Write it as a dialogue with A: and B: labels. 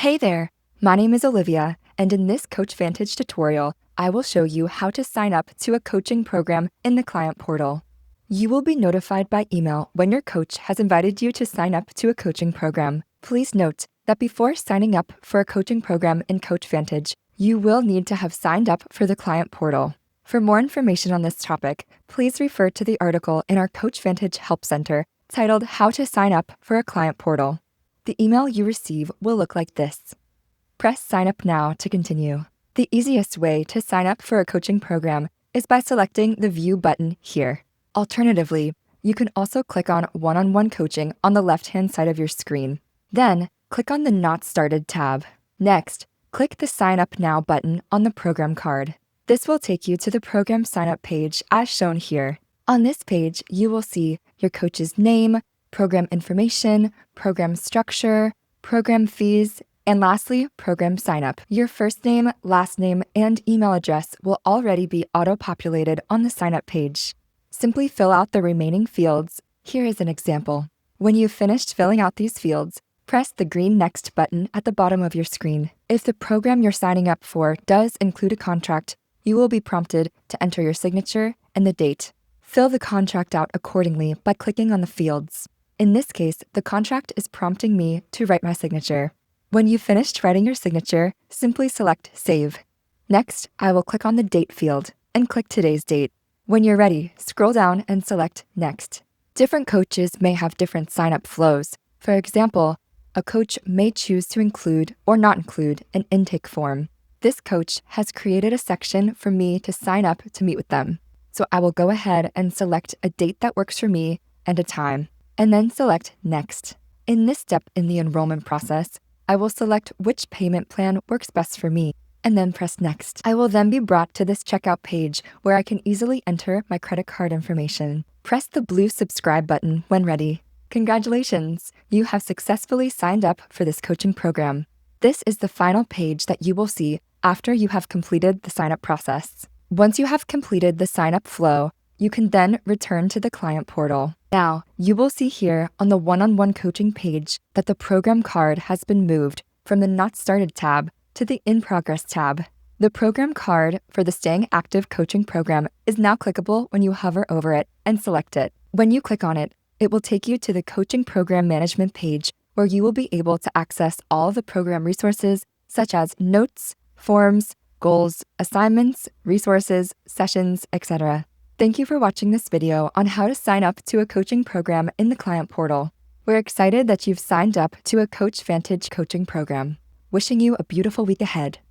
A: Hey there, my name is Olivia, and in this CoachVantage tutorial, I will show you how to sign up to a coaching program in the client portal. You will be notified by email when your coach has invited you to sign up to a coaching program. Please note that before signing up for a coaching program in CoachVantage, you will need to have signed up for the client portal. For more information on this topic, please refer to the article in our CoachVantage Help Centre titled How to Sign Up for a Client Portal. The email you receive will look like this. Press Sign Up Now to continue. The easiest way to sign up for a coaching program is by selecting the View button here. Alternatively, you can also click on One-on-One Coaching on the left-hand side of your screen. Then, click on the Not Started tab. Next, click the Sign Up Now button on the program card. This will take you to the program sign-up page as shown here. On this page, you will see your coach's name, program information, program structure, program fees, and lastly, program sign-up. Your first name, last name, and email address will already be auto-populated on the sign-up page. Simply fill out the remaining fields. Here is an example. When you've finished filling out these fields, press the green Next button at the bottom of your screen. If the program you're signing up for does include a contract, you will be prompted to enter your signature and the date. Fill the contract out accordingly by clicking on the fields. In this case, the contract is prompting me to write my signature. When you've finished writing your signature, simply select Save. Next, I will click on the Date field and click today's date. When you're ready, scroll down and select Next. Different coaches may have different sign-up flows. For example, a coach may choose to include or not include an intake form. This coach has created a section for me to sign up to meet with them. So I will go ahead and select a date that works for me and a time, and then select Next. In this step in the enrollment process, I will select which payment plan works best for me, and then press Next. I will then be brought to this checkout page where I can easily enter my credit card information. Press the blue Subscribe button when ready. Congratulations! You have successfully signed up for this coaching program. This is the final page that you will see after you have completed the sign-up process. Once you have completed the sign-up flow, you can then return to the client portal. Now, you will see here on the One-on-One Coaching page that the program card has been moved from the Not Started tab to the In Progress tab. The program card for the Staying Active Coaching Program is now clickable when you hover over it and select it. When you click on it, it will take you to the Coaching Program Management page where you will be able to access all of the program resources such as notes, forms, goals, assignments, resources, sessions, etc. Thank you for watching this video on how to sign up to a coaching program in the client portal. We're excited that you've signed up to a CoachVantage coaching program. Wishing you a beautiful week ahead.